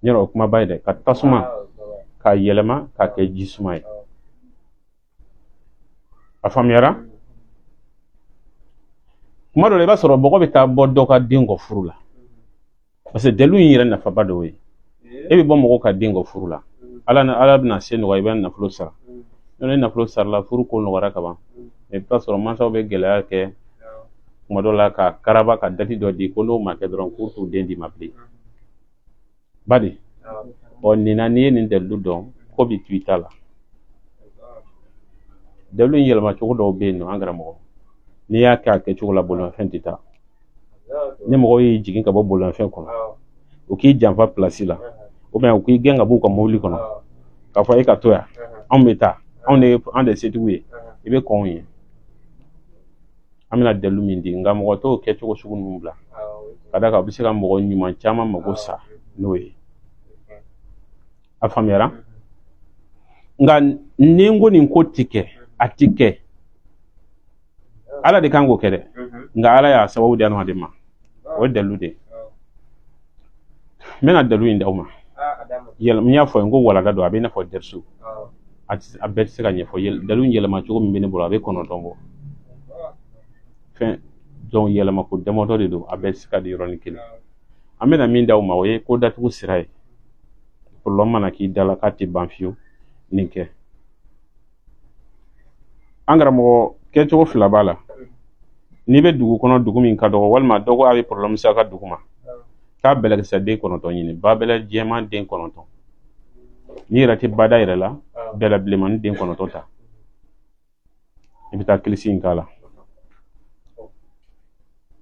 Nyoro kuma bay de ka tasuma ka yelema ka ke jisuma ye a faamuyara kuma dɔ la i b'a sɔrɔ bɔgɔ bɛ taa bɔ dɔ ka den kɔ furu la parce que dalilu in yɛrɛ nafaba dɔ ye e bɛ bɔ mɔgɔ ka den kɔ furu la ala bɛna se nɔgɔya i bɛ nafolo sara ni nafolo sarala furu ko nɔgɔyara ka ban i bɛ taa sɔrɔ mansaw bɛ gɛlɛya kɛ kuma dɔ la ka karaba ka dati dɔ di ko n'o ma kɛ dɔrɔn k'u t'u den di ma bilen badi nin na n'i ye nin dalilu dɔn ko bi tu i ta la dalilu in yɛlɛma cogo dɔw bɛ yen nɔ an karamɔgɔ n'i y'a kɛ a kɛcogo la bolimafɛn tɛ taa ni mɔgɔw y'i jigin ka bɔ bolimafɛn kɔnɔ u k'i janfa pilasi la ou bien u k'i gɛn ka b'u ka mobili kɔnɔ k'a fɔ e ka to yan anw bɛ taa anw de setigiw ye i bɛ kɔn ye an bɛna dalilu min di nka mɔgɔ t'o kɛcogo sugu ninnu bila ka d'a kan a bɛ se ka mɔgɔ ɲuman caman mago sa n'o ye a faamuyara nka ni n ko nin ko ti kɛ a ti kɛ ala de kan k'o kɛ dɛ nka ala y'a sababu di adamaden ma o ye dalilu de ye n bɛna dalilu in d'aw ma n y'a fɔ n ko walanda don a bɛ i n'a fɔ dɛriso a bɛɛ tɛ se ka ɲɛfɔ dalilu in yɛlɛma cogo min bɛ ne bolo a bɛ 9 bɔ fɛn donc yɛlɛma ko damadɔ de don a bɛɛ tɛ se ka di yɔrɔnin kelen an bɛna min d'aw ma o ye ko datugu sira ye problème mana k'i da la k'a tɛ ban fiyewu nin kɛ an karamɔgɔ kɛcogo fila b'a la n'i bɛ dugu kɔnɔ dugu min ka dɔgɔ walima dɔ ko a bɛ problème se a ka dugu ma k'a bɛlɛkisɛ den 9 ɲini ba bɛlɛ jɛman den 9 n'i yɛrɛ tɛ bada yɛrɛ la bɛlɛ bilenmani den 9 ta i bɛ taa kilisi in k'a la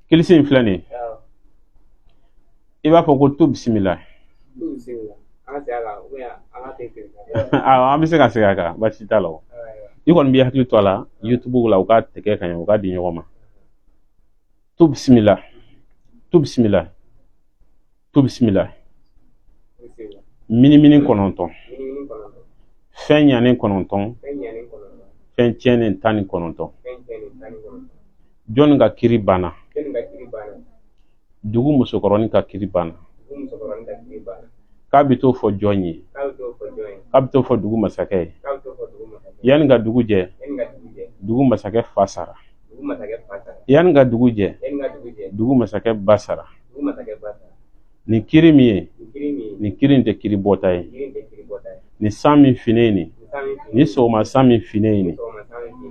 kilisi in filɛ nin ye i b'a fɔ ko tu bisimila an bɛ se ka segin a kan baasi t'a la i kɔni b'i hakili to a la YouTube la u ka tigɛ ka ɲɛ u ka di ɲɔgɔn ma tu bisimila tu bisimila tu bisimila minimini 9 fɛn ɲanen 9 fɛn tiɲɛnen 19 jɔnni ka kiri banna dugu musokɔrɔnin ka kiri banna k'a bɛ t'o fɔ jɔn ye k'a bɛ t'o fɔ dugu masakɛ ye yanni ka dugu jɛ dugu masakɛ fa sara yanni ka dugu jɛ dugu masakɛ ba sara nin kiri min ye nin kiri in tɛ kiri bɔta ye nin san min finnen nin ni sɔgɔma san min finnen nin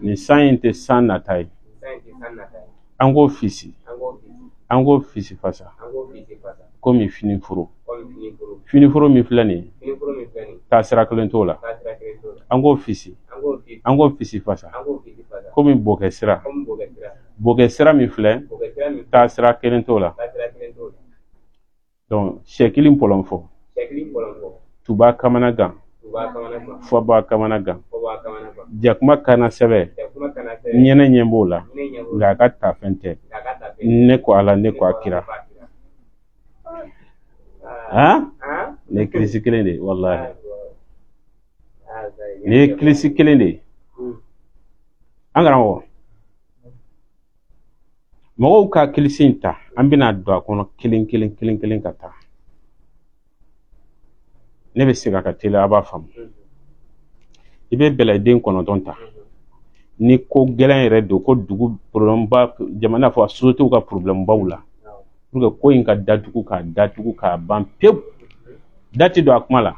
nin san in tɛ san nata ye an k'o fisi fasa komi finiforo finiforo min filɛ nin ye taa sira kelen t'o la an k'o fisi fasa komi bɔkɛ sira min filɛ taa sira kelen t'o la donc sɛkili pɔlɔnfɔ tuba kamanagan fɔba kamanagan jakuma kana sɛbɛ ɲɛnɛ ɲɛ b'o la nka a ka tafɛn tɛ ne ko ala ne ko a kira ne ye kilisi kelen de ye walahi ne ye kilisi kelen de ye an karamɔgɔ mɔgɔw ka kilisi in ta an bɛna don a kɔnɔ kelen ka taa ne bɛ segin a ka teliya a b'a faamu i bɛ bɛlɛden 9 ta ni ko gɛlɛn yɛrɛ don ko dugu problème-ba jamana fɔ société ka problème-baw la pour que ko in ka datugu k'a ban pewu dati don a kuma la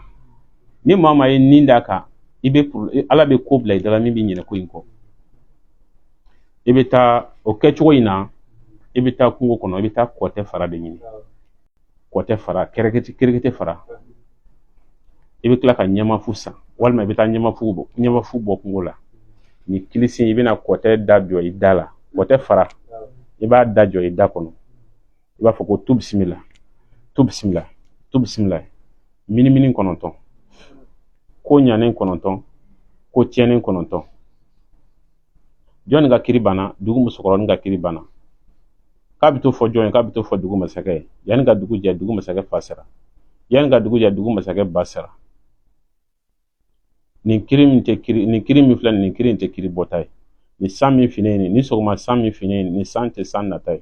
ni maa ma ye nin d'a kan ala bɛ ko bila i dala min bɛ ɲinɛ ko in kɔ i bɛ taa o kɛcogo in na i bɛ taa kungo kɔnɔ i bɛ taa kɔtɛ fara de ɲini kɔtɛ fara kerekete fara i bɛ tila ka ɲɛmafu san walima i bɛ taa ɲɛmafu bɔ kungo la ni kilisi i bɛna kɔtɛ da jɔ i da la kɔtɛ fara i b'a da jɔ i da kɔnɔ i b'a fɔ ko tu bisimila tu bisimila tu bisimila minimini 9 ko ɲanen 9 ko tiɲɛnen 9 jɔnni ka kiri banna dugu musokɔrɔnin ka kiri banna k'a bɛ to fɔ jɔn ye k'a bɛ to fɔ dugu masakɛ ye yanni ka dugu jɛ dugu masakɛ fa sara yanni ka dugu jɛ dugu masakɛ ba sara nin kiri min filɛ nin kiri in tɛ kiri bɔta ye nin san min finnen nin ni sɔgɔma san min finnen nin san tɛ san nata ye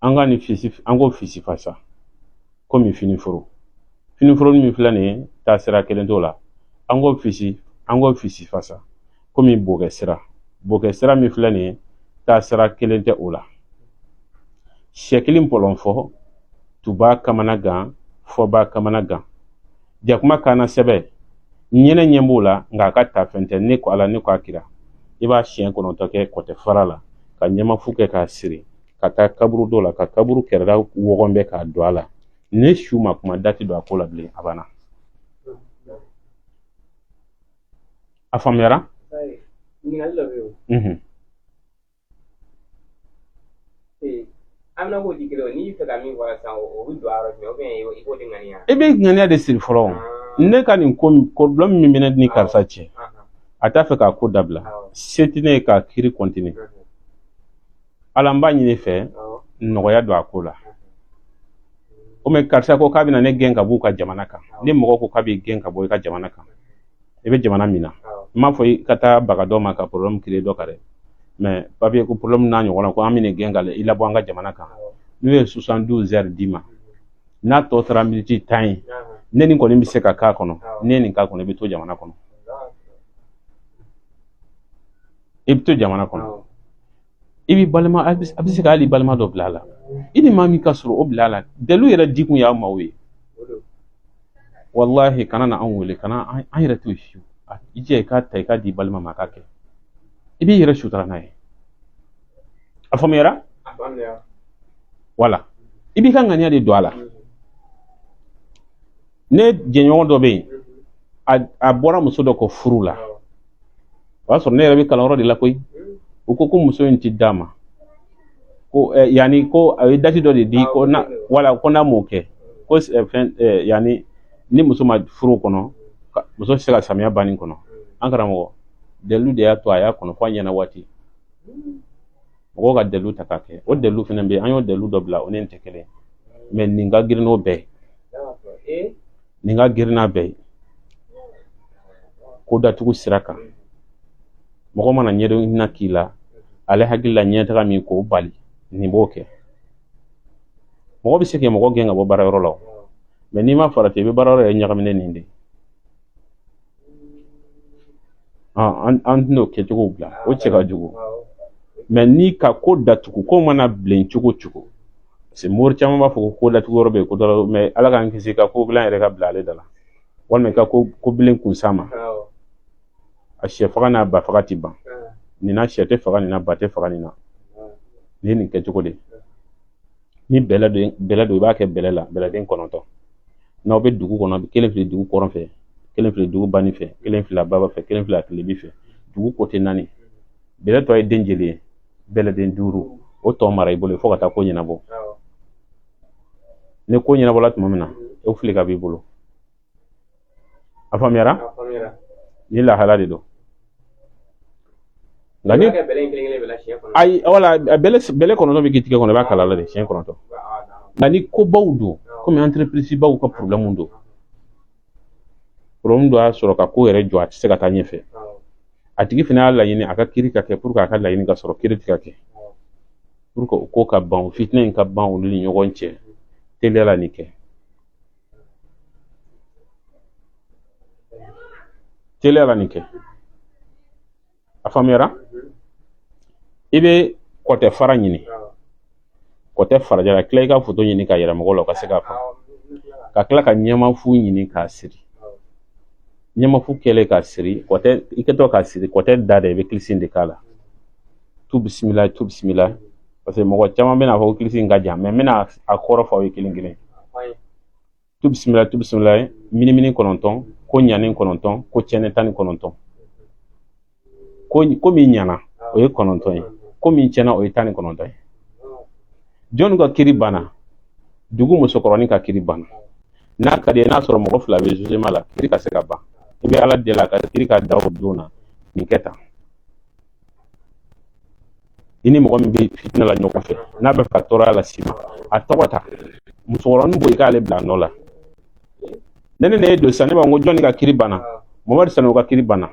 an k'o fisi fasa komi finiforo min filɛ nin ye taa sira kelen t'o la an ko fisi fasa komi bokɛ sira min filɛ nin ye taa sira kelen tɛ o la sɛ kelen pɔlɔn fɔ tuba kamana gan fɔba kamana gan jakuma kana sɛbɛ ɲɛnɛ ɲɛ b'o la nka a ka ta fɛn tɛ ne ko ala ne ko a kira i b'a siɲɛ kɔnɔntɔ kɛ kɔtɛ fara la ka ɲɛmafu kɛ k'a siri ka taa kaburu dɔ la ka kaburu kɛrɛda wɔgɔn bɛ k'a don a la ne su ma kuma dati don a ko la bilen a banna a faamuyara i bɛ ŋaniya de siri fɔlɔ ne ka nin problème min bɛ ne ni karisa cɛ a t'a fɛ k'a ko dabila se tɛ ne ye k'a kiri continue ala n b'a ɲini fɛ nɔgɔya don a ko la o mɛ karisa ko k'a bɛna ne gɛn ka bɔ u ka jamana kan ni mɔgɔ ko k'a b'i gɛn ka bɔ i ka jamana kan i bɛ jamana min na n m'a fɔ i ka taa baga dɔ ma ka problème créer dɔ kan dɛ mais papier ko problème n'a ɲɔgɔn na ko an bɛ nin gɛn ka i labɔ an ka jamana kan n'u ye 72 heures d'i ma n'a tɔ sera minute 10 ye ne nin kɔni bɛ se ka k'a kɔnɔ ne ye nin k'a kɔnɔ i bɛ to jamana kɔnɔ i bɛ to jamana kɔnɔ i b'i balima a bɛ se ka hali balima dɔ bila a la i ni maa min ka sɔrɔ o bila a la dalilu yɛrɛ dikun y'aw maaw ye wallahi kana na anw wele kana an yɛrɛ to fiyewu i jɛ i k'a ta i k'a di balima ma a k'a kɛ i b'i yɛrɛ sutura n'a ye a faamuyara wala i b'i ka ŋaniya de don a la ne jɛɲɔgɔn dɔ bɛ yen a bɔra muso dɔ kɔ furu la o y'a sɔrɔ ne yɛrɛ bɛ kalanyɔrɔ de la koyi u ko muso in ti d'a ma ko yani ko a ye dati dɔ de di ko na wala ko n'a m'o kɛ ko fɛn yani ni muso ma furu kɔnɔ muso tɛ se ka samiya banni kɔnɔ an karamɔgɔ dalilu de y'a to a y'a kɔnɔ fɔ a ɲɛna waati mɔgɔw ka dalilu ta k'a kɛ o dalilu fana bɛ yen an y'o dalilu dɔ bila o ni nin tɛ kelen mais nin ka girin n'o bɛɛ ye nin ka girin n'a bɛɛ ye ko datugu sira kan mɔgɔ mana ɲɛdɔnna k'i la ale hakili la ɲɛtaga min k'o bali nin b'o kɛ mɔgɔ bɛ se k'i mɔgɔ gɛn ka bɔ baarayɔrɔ la mais n'i ma farati i bɛ baarayɔrɔ yɛrɛ ɲagaminen nin de an tɛn'o kɛcogo bila o cɛ ka jugu mais ni ka ko datugu ko mana bilen cogo cogo parce que mori caman b'a fɔ ko datugu yɔrɔ bɛ yen ko dɔ mais ala k'an kisi ka ko bilen yɛrɛ ka bila ale da la walima i ka ko bilen kun s'a ma a sɛ faga n'a ba faga ti ban nin na sɛ tɛ faga nin na ba tɛ faga nin na nin ye nin kɛcogo de ni bɛlɛ don i b'a kɛ bɛlɛ la bɛlɛden 9 n'aw bɛ dugu kɔnɔ kelen fili dugu kɔrɔn fɛ kelen fili dugu bani fɛ kelen fili baba fɛ kelen fili tilebi fɛ dugu kote 4 bɛlɛ tɔ ye den jeli ye bɛlɛden 5 o tɔ mara i bolo fo ka taa ko ɲɛnabɔ ni ko ɲɛnabɔla tuma min na o fili ka b'i bolo a faamuyara ni lahala de don nka ni ayi wala bɛlɛ 9 bɛ k'i tigɛ kɔnɔ i b'a kala la de siɲɛ 9 nka ni kobaw don komi entreprise baw ka problème don dɔ y'a sɔrɔ ka ko yɛrɛ jɔ a tɛ se ka taa ɲɛfɛ a tigi fana y'a laɲini a ka kiiri ka kɛ pour que a ka laɲini ka sɔrɔ kiiri tɛ ka kɛ pour que o ko ka ban fitinɛ in ka ban olu ni ɲɔgɔn cɛ teliya la nin kɛ teliya la nin kɛ a faamuyara i bɛ kɔtɛ fara ɲini kɔtɛ farajala tila i ka foto ɲini ka yɛrɛ mɔgɔw la o ka se k'a fɔ ka tila ka ɲɛmafu ɲini k'a siri ɲɛmafu kɛlen k'a siri kɔtɛ i kɛtɔ k'a siri kɔtɛ da de i bɛ kilisi de k'a la tu bisimila parce que mɔgɔ caman bɛna fɔ ko kilisi in ka jan mais n bɛna a kɔrɔ fɔ aw ye kelen kelen tu bisimila minimini 9 ko ɲani 9 ko tiɲɛni 19 ko min ɲana o ye 9 ye ko min tiɲɛna o ye 19 ye jɔnni ka kiri banna dugu musokɔrɔnin ka kiri banna n'a ka di ye n'a sɔrɔ mɔgɔ 2 bɛ jugement la kiri ka se ka ban i bɛ ala deli a ka kiri ka da o don na nin kɛ tan i ni mɔgɔ min bɛ fitinɛ la ɲɔgɔn fɛ n'a bɛ fɛ ka tɔɔrɔya las'i ma a tɔgɔ ta musokɔrɔnin bɔ i k'ale bila a nɔ la ne ye don sisan ne b'a fɔ ko jɔnni ka kiri banna Mamadu Sanogo ka kiri banna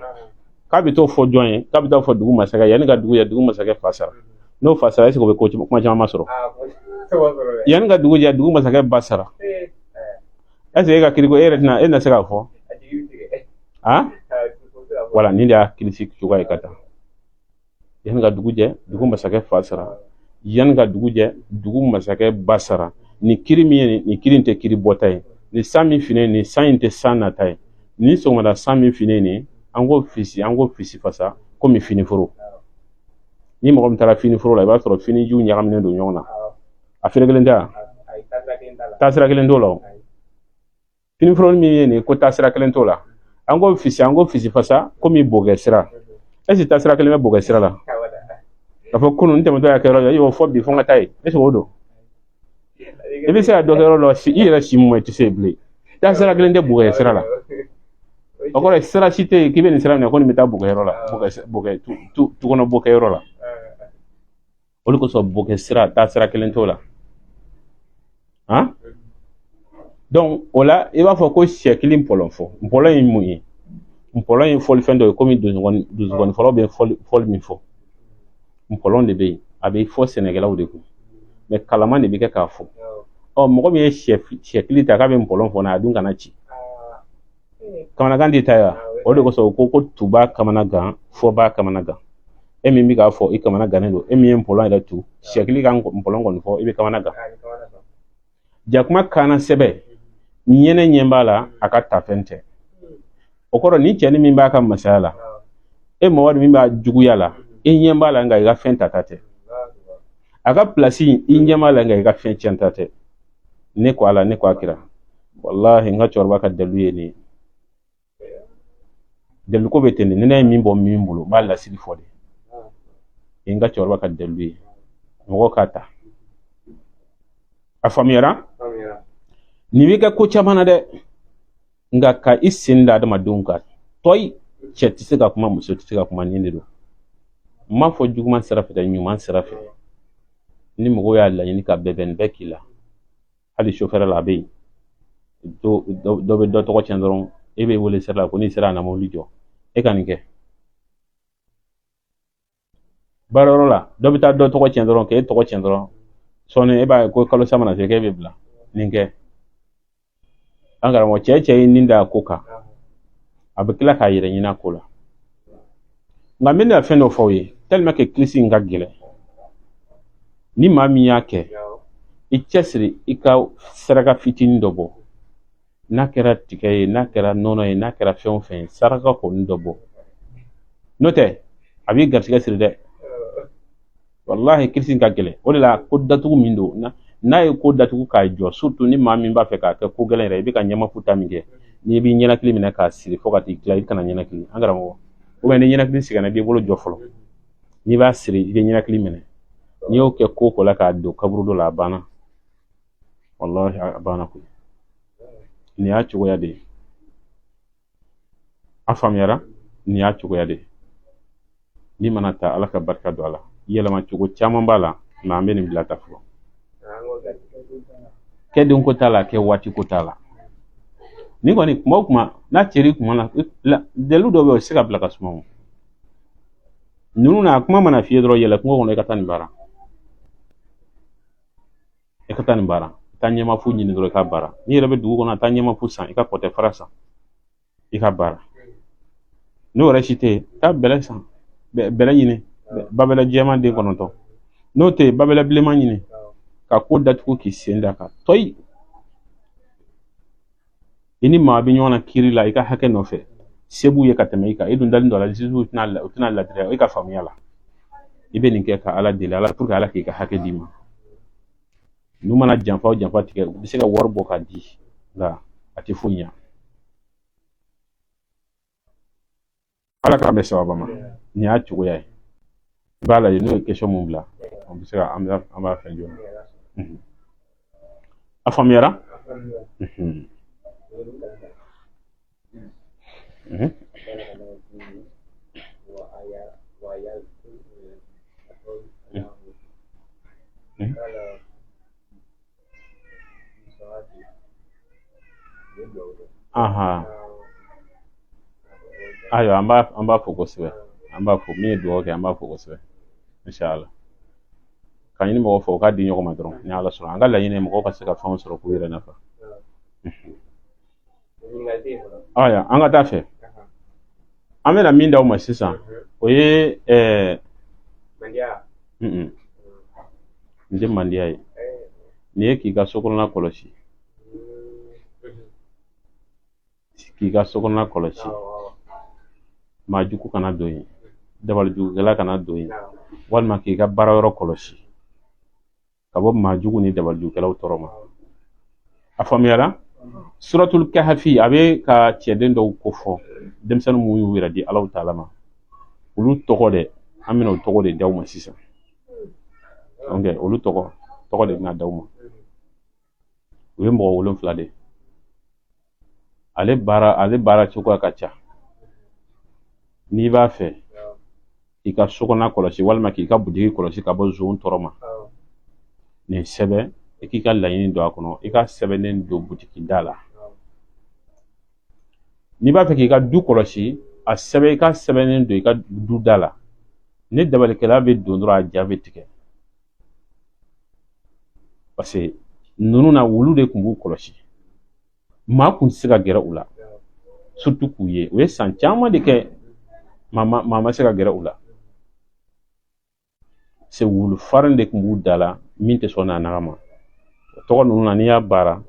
k'a bɛ t'o fɔ jɔn ye k'a bɛ t'o fɔ dugu masakɛ yanni ka dugu ye dugu masakɛ fa sara n'o fa sara est-ce que o bɛ kuma caman ma sɔrɔ yanni ka dugu jɛ dugu masakɛ ba sara ese ga kiri ko na ena sega fo ha wala ni da kilisi chuga ikata yan ga dugu masake fasara yan ga dugu masake basara ni kiri mi ni kiri inte kiri botay ni sami fine ni sainte sana tay ni so mada sami fine ni ango fisi fasa ko mi fini foro ni mo tara fini foro la ba so fini ju nyagam ne do nyona afire gelenda tasira kelen do lo fini foro mi ni ko tasira kelen to la ango fisi fasa ko mi bogesira esi tasira kelen me bogesira la afo kunu ntemo to ya kero yo fo bi fonga tay esi wodo ebi se do kero lo si ira si mo ti se ble tasira kelen de bogesira la okore sira site kibe ni sira ne ko ni meta bogero la boge tu kono bogero la olu ko so bogesira tasira kelen to la hein donc ola e va fo ko shekili mpolon fo mpolon yi muyi mpolon yi fol fendo ko mi duzgon folo be fol mi fo mpolon de be abe fo senegala de ko mais kalama de be ka fo o mo ko mi shekili ta ka be mpolon fo na dun kana ci kamana gandi taya o de ko so ko tuba kamana gan fo ba kamana gan e mi ga fo e kamana ganendo e mi mpolon da tu shekili kan mpolon gon fo e be kamana gan jakuma kana sebe nyene nyembala aka tafente okoro ni cheni mimba ka masala e mo wadi mimba jugu yala e nyembala nga ga fenta tate aka plasi nyembala nga ga fenta tate ne ko ala ne ko akira wallahi nga chorba ka deluye ni delu ko betene ne nay mimbulo balla sidi fode e nga chorba ka deluye ngo kata afamira ni wiga ko chamana de nga ka isinda da madunka toy cheti siga kuma muso siga kuma nini do ma fo juguma sarafe da nyuma sarafe ni mo ya la ni ka beben bekila hali chauffeur la be do to ko chendron e be wole sera ko ni sera na mo lijo e kanike barorola do bita do to ko chendron ke to ko chendron sone e ba ko kalo samana se ke be bla ninke angara mo cheche ninda kuka abikila ka yire nyina kula ngamene afeno foye tellement que klisi ngagile ni mami yake ichesri ika saraka fitini dobo nakera tikaye nakera nono e nakera fen saraka ko ndobo note abi gartiga sirde wallahi klisi ngagile wala ko datu mindo na ye ko datugu ka jɔ surtout ni maa min b'a fɛ k'a kɛ ko gɛlɛn yɛrɛ i bɛ ka ɲɛmafuta min kɛ n'i b'i ɲɛnakili minɛ k'a siri fo ka t'i tila i kana ɲɛnakili an karamɔgɔ ou bien ni ɲɛnakili sigana i b'i bolo jɔ fɔlɔ n'i b'a siri i bɛ ɲɛnakili minɛ n'i y'o kɛ ko la k'a don kaburu dɔ la a banna wallahi a banna koyi nin y'a cogoya de ye a faamuyara nin y'a cogoya de ye n'i mana taa ala ka barika don a la yɛlɛma cogo caman b'a la mais an bɛ nin bila ta fɔlɔ ke don ko tala ke wati ko tala ni kɔni kuma o kuma n'a cɛri kuma na delu dɔ bɛ o se ka bila ka suma o ninnu na kuma mana fiyɛ dɔrɔn yɛlɛ kungo kɔnɔ i ka taa nin baara taa ɲɛmafu ɲini dɔrɔn i ka baara n'i yɛrɛ bɛ dugu kɔnɔ taa ɲɛmafu san i ka kɔtɛ fara san i ka baara n'o yɛrɛ si tɛ yen taa bɛlɛ san bɛlɛ ɲini babɛlɛ jɛman den 9 n'o tɛ yen babɛlɛ bilenman ɲini ka ko datugu k'i sen da kan toyi i ni maa bɛ ɲɔgɔn na kiri la i ka hakɛ nɔfɛ se b'u ye ka tɛmɛ i kan i dun dalen dɔ la u tɛna ladiriya i ka faamuya la i bɛ nin kɛ ka ala deli ala pour que ala k'i ka hakɛ d'i ma n'u mana janfa o janfa tigɛ u bɛ se ka wari bɔ k'a di nka a tɛ foyi ɲɛ ala k'an bɛ sababa ma nin y'a cogoya ye i b'a lajɛ n'o ye question mun bila an bɛ se ka an b'a fɛn joona a faamuyara ayo an b'a fo kosɛbɛ an b'a fo min ye dugawu kɛ an b'a fo kosɛbɛ inshallah ka ɲini mɔgɔ fɔ u k'a di ɲɔgɔn ma dɔrɔn ni ala sɔnna an ka laɲini ye mɔgɔw ka se ka fɛnw sɔrɔ k'u yɛrɛ nafa aya an ka taa fɛ an bɛna min d'aw ma sisan o ye n tɛ mandiya ye nin ye k'i ka sokɔnɔna kɔlɔsi maa jugu kana don yen dabalijugukɛla kana don yen walima k'i ka baara yɔrɔ kɔlɔsi ka bɔ maa jugu ni dabalijugukɛlaw tɔɔrɔ ma a faamuyara suratul kahfi a bɛ ka cɛden dɔw kofɔ denmisɛnnin minnu y'u yɛrɛ di Alahu Taala ma olu tɔgɔ dɛ an bɛna o tɔgɔ de d'aw ma sisan olu tɔgɔ de bɛna d'aw ma u ye mɔgɔ 7 de ale baara cogoya ka ca n'i b'a fɛ k'i ka sokɔnɔna kɔlɔsi walima k'i ka butigi kɔlɔsi ka bɔ zon tɔɔrɔ ma nin sɛbɛn i k'i ka laɲini don a kɔnɔ i ka sɛbɛnnen don butigi da la n'i b'a fɛ k'i ka du kɔlɔsi a sɛbɛn i ka sɛbɛnnen don i ka du da la ni dabalikɛla bɛ don dɔrɔn a ja bɛ tigɛ parce que ninnu na wulu de tun b'u kɔlɔsi maa kun tɛ se ka gɛrɛ u la surtout k'u ye u ye san caman de kɛ maa ma se ka gɛrɛ u la c'est wulu farin de tun b'u da la min tɛ sɔn n'a naga ma o tɔgɔ ninnu na n'i y'a baara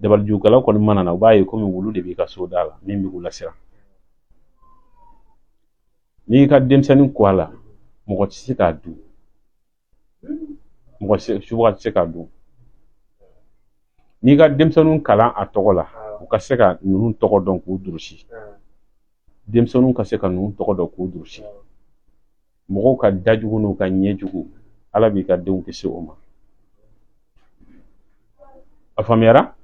dabalijugukɛlaw kɔni mana na u b'a ye komi wulu de b'i ka so da la min bɛ k'u lasira n'i y'i ka denmisɛnnin ko a la mɔgɔ tɛ se k'a dun subaga tɛ se k'a dun n'i ka denmisɛnninw kalan a tɔgɔ la u ka se ka ninnu tɔgɔ dɔn k'u durusi denmisɛnninw ka se ka ninnu tɔgɔ dɔn k'u durusi mɔgɔw ka dajugu n'u ka ɲɛjugu Ala b'i ka denw kisi o ma a faamuyara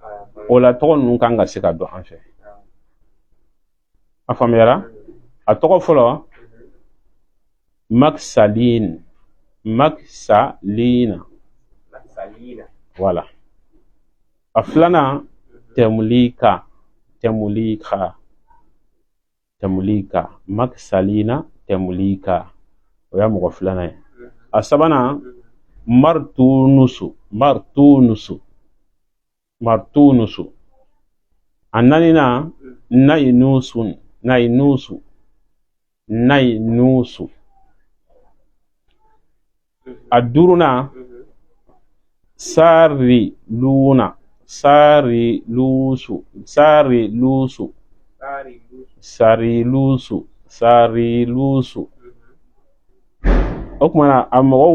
o la tɔgɔ ninnu kan ka se ka dɔn an fɛ a faamuyara a tɔgɔ fɔlɔ Maksalina voilà a filanan Temulika Maksalina Temulika o y'a mɔgɔ filanan ye a sabanan Martunusu a naaninan Nainusu a duurunan Sarilusu o kumana a mɔgɔ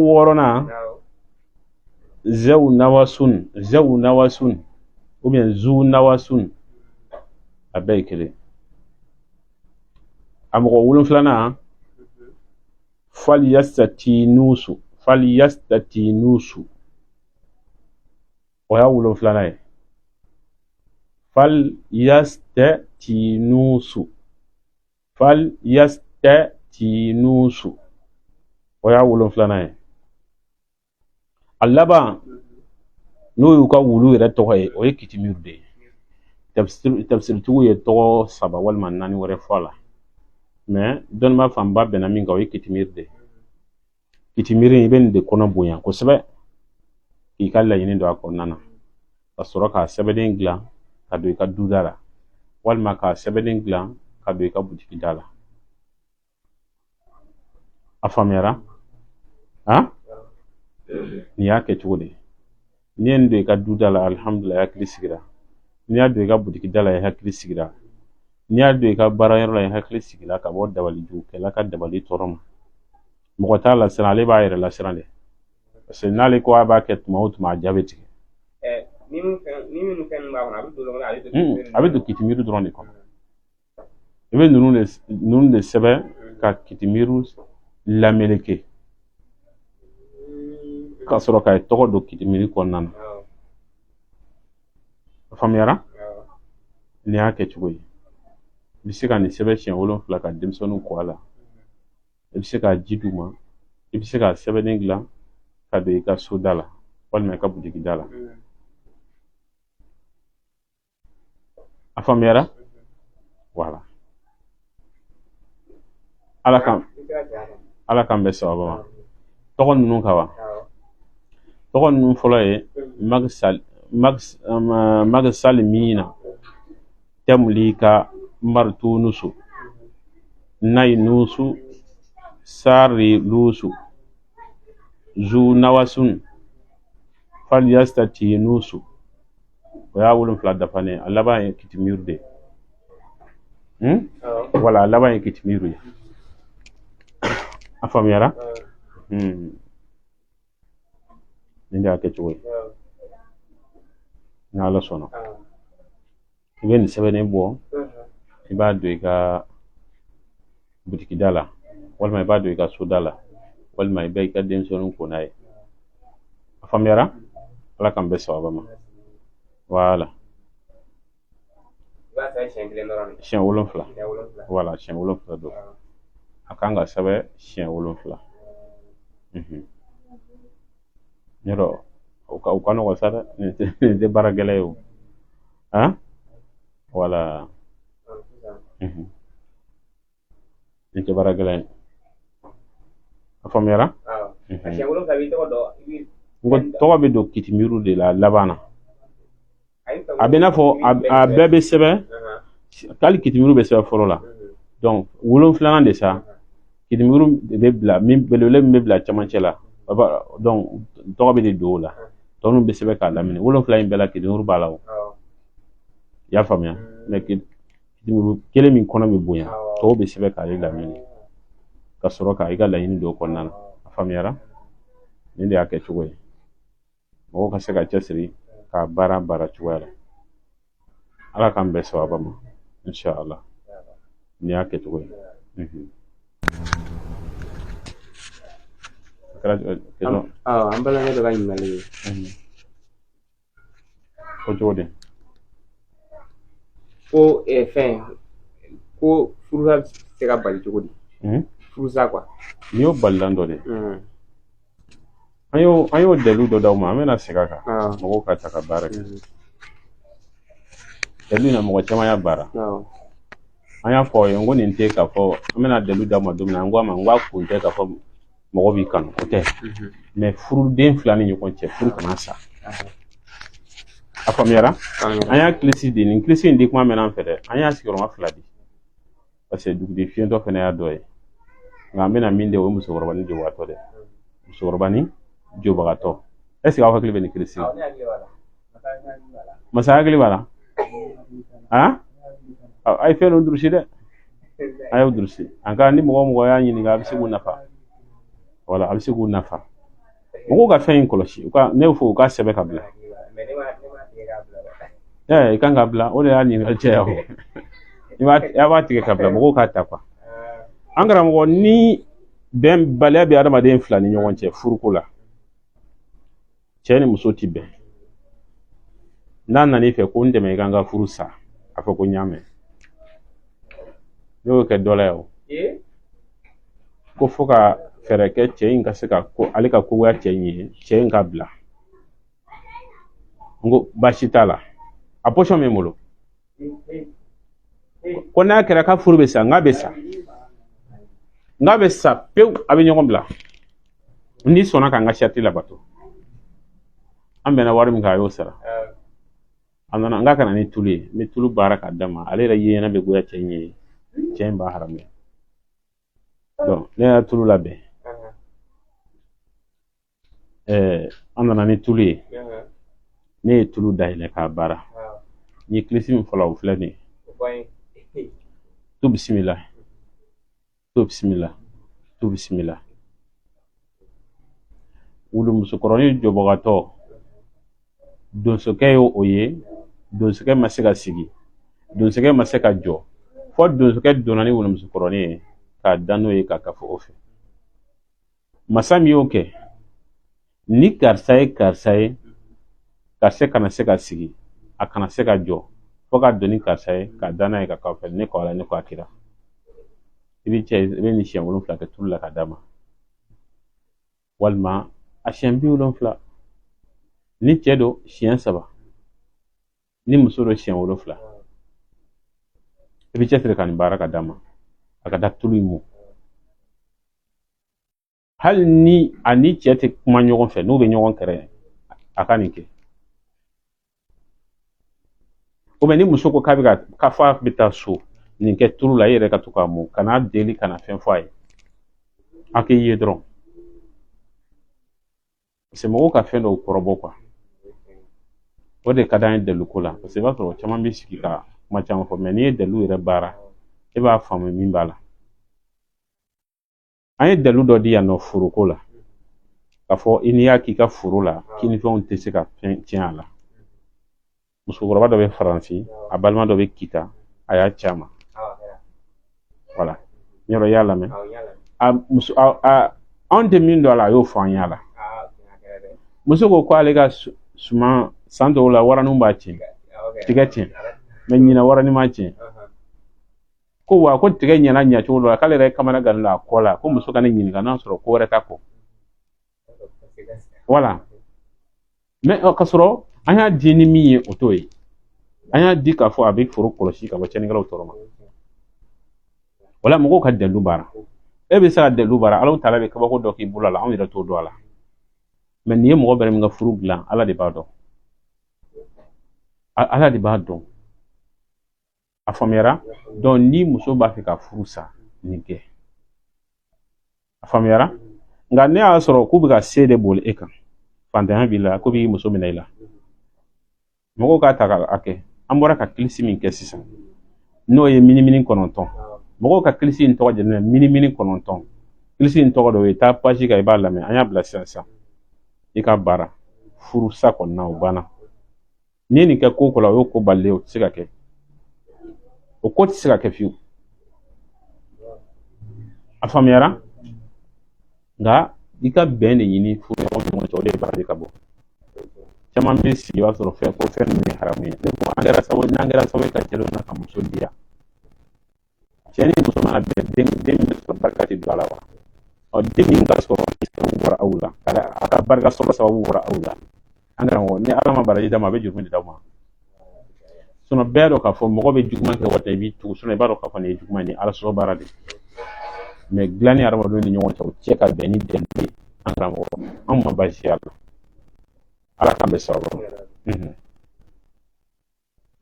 6nan Zawnawasun ou bien Zunawasun a bɛɛ ye kelen a mɔgɔ 7nan Falyastatinusu o y'a 7nan ye Falyastatinusu o y'a 7nan ye a laban n'o y'u ka wulu yɛrɛ tɔgɔ ye o ye Kitimiru de ye tafsiritigiw ye tɔgɔ 3 walima 4 wɛrɛ fɔ a la mais dɔnniba fanba bɛnna min kan o ye Kitimiru de ye Kitimiru i bɛ nin de kɔnɔ bonya kosɛbɛ k'i ka laɲini don a kɔnɔna na ka sɔrɔ k'a sɛbɛnden dilan ka don i ka du da la walima k'a sɛbɛnden dilan ka don i ka butigi da la a faamuyara nin y'a kɛ cogo de n'i ye nin don i ka du da la alhamdulillah i hakili sigira n'i y'a don i ka butigi da la i hakili sigira n'i y'a don i ka baarayɔrɔ la i hakili sigila ka bɔ dabalijugukɛla ka dabali tɔɔrɔ ma mɔgɔ t'a lasiran ale b'a yɛrɛ lasiran de parce que n'ale ko a b'a kɛ tuma o tuma a ja bɛ tigɛ a bɛ don Kitimiru dɔrɔn de kɔnɔ i bɛ ninnu de sɛbɛn ka Kitimiru lameleke ka sɔrɔ ka tɔgɔ don Kitimiru kɔnɔna na a faamuyara nin y'a kɛ cogo ye i bɛ se ka nin sɛbɛn siɲɛ 7 ka denmisɛnninw kɔ a la i bɛ se ka ji d'u ma i bɛ se ka sɛbɛnden dilan ka don i ka so da la walima i ka butigi da la a faamuyara voilà Ala kan bɛ sababa ma tɔgɔ ninnu kan wa tɔgɔ ninnu fɔlɔ ye Magsalimina tamlika martu nusu nay nusu sari lusu zu nawasun falyastati nusu ya wulum fla dafane alaba en kitimirde wala alaba en kitimiru afam yara ninda ke chuwe na la sono iben sebene bo iba do ka butiki dala wal mai ba do ka sudala wal mai be ka dem sonun ko nay afam yara ala kam be sawaba ma wala chien wolonfla wala chien wolonfla do akanga sabe chien wolonfla nero o kanu wasara de baragale yo wala ni ke baragale afam yara chien wolonfla bi to do ngo to be do kitimiru de la labana abena fo a bebe sebe kali kitimiru be sebe foro la donc wolonfla nan de ça kitimiru be bla min belole me bla chamancela donc to be de do la to no be sebe ka lamine wolonfla in bela kitimiru balaw ya famia mais kitimiru kele min kono mi bonya to be sebe ka lamine ka soro ka iga la yini do konna famiara ni de ake chuwe mo ka seka chesri ka bara chuwala ala kan be sawaba ma inshallah ni ake chuwe ambala ne do ga nyimale ko jode ko fin ko furusa se ka bali jogodi furusa quoi ni o ballando de ayo delu do daw ma mena seka ka mo ka taka baraka delu na mo chama ya bara anya fo yo ngoni nte ka fo mena delu daw ma dum na ngwa ma ngwa ku nte ka fo mo bi kan ote mais furu den flani ni ko che furu kana sa afamiara anya klisi de ni klisi ndi kuma mena fere anya sikoro ma fladi parce que du de fien do fene ya doy nga mena minde wo muso worba ni de wato de muso worba ni jo bagato est-ce que awa klibe ni klisi masa agli wala ay fe no drusi de ayo drusi anga ni mo ya nyini ga bisi nafa wala abisi nafa mo ga fe koloshi ka ne fo ka sebe kabla kan kabla o de ya ni ga cheo ya ba tike kabla mo ka ta kwa angara mo ni ben bale bi adama den flani nyongon che furukula cheni muso tibe nana ni fe ko ndeme ganga furusa afa ko nyame yo ke dola yo ko foka fere ke chein ka seka ko alika ko wa chenyi chein ka bla ngo bashitala aposho memulo ko na kera ka furu be sa ngabe sa peu abi nyongon bla ndi sona ka ngashati la bato ambena warim ga yo sara amana ngaka na ni tulu baraka dama ale ra yena be goya chenye chemba harame donc le tulu la be amana ni tulu ne tulu daile ka bara ni klisim fola u flani tu bismillah wulu musukoroni jobogato don soke oye don soke maseka sigi don soke maseka jo fo don soke donani wulu musukoroni ka dano ye ka kafo ofe masami oke ni karsaye karse kana seka sigi akana seka jo fo ka doni karsaye ka dana ye ka kafo ne ko ala ne ko akira ibi ni chien wolonfla ke tulla ka dama walma a chien bi wolonfla ni chedo chien saba ni musoro chien wolonfla ibi chetre kan baraka dama aka da tulu mu hal ni ani chete kuma nyogon fe no be nyogon kere aka ni ke o bɛ ni muso ko k'a bɛ ka fɔ a bɛ taa so nin kɛ turu la e yɛrɛ ka to k'a mun kana deli kana fɛn fɔ a ye a k'i ye dɔrɔn parce que mɔgɔw ka fɛn dɔw kɔrɔbɔ quoi o de ka d'an ye daluko la parce que i b'a sɔrɔ caman bɛ sigi ka kuma caman fɔ mais n'i ye dalu yɛrɛ baara e b'a faamu min b'a la an ye dalu dɔ di yan nɔ furuko la k'a fɔ i n'i y'a k'i ka furu la k'i ni fɛnw tɛ se ka fɛn tiɲɛ a la musokɔrɔba dɔ bɛ faransi a balima dɔ bɛ kita a y'a ci a ma voilà yɔrɔ y'a lamɛn anw tɛ min dɔn a la a y'o fɔ an y'a la muso ko k'ale ka suman san dɔw la waraninw b'a tiɲɛ tigɛ tiɲɛ mais ɲina waranin ma tiɲɛ ko wa ko tigɛ ɲɛna ɲacogo dɔ la k'ale yɛrɛ kamana gannen don a kɔ la ko muso ka ne ɲininka n'a sɔrɔ ko wɛrɛ t'a kɔ voilà mais ka sɔrɔ an y'a di ni min ye o t'o ye an y'a di k'a fɔ a bɛ foro kɔlɔsi ka bɔ cɛnnikɛlaw tɔɔrɔ ma wala mɔgɔw ka dalu baara e bɛ se ka dalu baara Alahu taala bɛ kabako dɔ k'i bolo la anw yɛrɛ t'o dɔn a la mais nin ye mɔgɔ bɛrɛ min ka furu dilan Ala de b'a dɔn Ala de b'a dɔn a faamuyara donc ni muso b'a fɛ ka furu sa nin kɛ a faamuyara nka ne y'a sɔrɔ k'u bɛ ka se de boli e kan fantanya b'i la ko b'i muso minɛ i la mɔgɔw k'a ta k'a kɛ an bɔra ka kilisi min kɛ sisan n'o ye minimini 9 mɔgɔw ka kilisi in tɔgɔ jɛlen minimini 9 kilisi in tɔgɔ dɔ ye taa page kan i b'a lamɛn an y'a bila sisan i ka baara furu sa kɔnɔna o banna n'i ye nin kɛ ko la o y'o ko balilen o tɛ se ka kɛ o ko tɛ se ka kɛ fiyewu a faamuyara nka i ka bɛn de ɲini furu ɲɔgɔn cɛ o de ye baara de ka bɔ caman bɛ sigi i b'a sɔrɔ fɛn ko fɛn ninnu ye haramu ye ne ko n'an kɛra sababu ka cɛw na ka muso di yan cɛ ni muso mana bɛn den min bɛ sɔrɔ barika tɛ don a la wa den min ka sɔrɔ sababu bɔra aw la a ka barika sɔrɔ sababu bɔra aw la an karamɔgɔ ni Ala ma baraji d'a ma a bɛ jurumi de d'aw ma bɛɛ dɔn k'a fɔ mɔgɔ bɛ juguman kɛ waati i b'i tugu i b'a dɔn k'a fɔ nin ye juguman ye Ala sɔrɔ baara de mais dilanni hadamadenw ni ɲɔgɔn cɛ o cɛ ka bɛn ni dɛmɛ ye an karamɔgɔ anw ma baasi y'a la Ala k'an bɛ sababu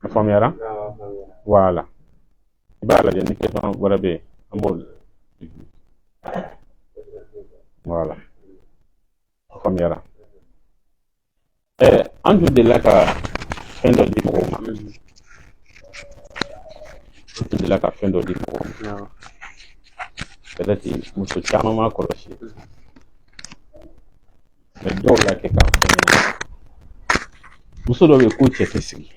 a faamuyara voilà i b'a lajɛ ni question wɛrɛ bɛ yen an b'o voilà a faamuyara an tun delila ka fɛn dɔ di mɔgɔw ma peut-être muso caman ma kɔlɔsi mais dɔw y'a kɛ k'a fɔ muso dɔw bɛ k'u cɛ tɛ sigi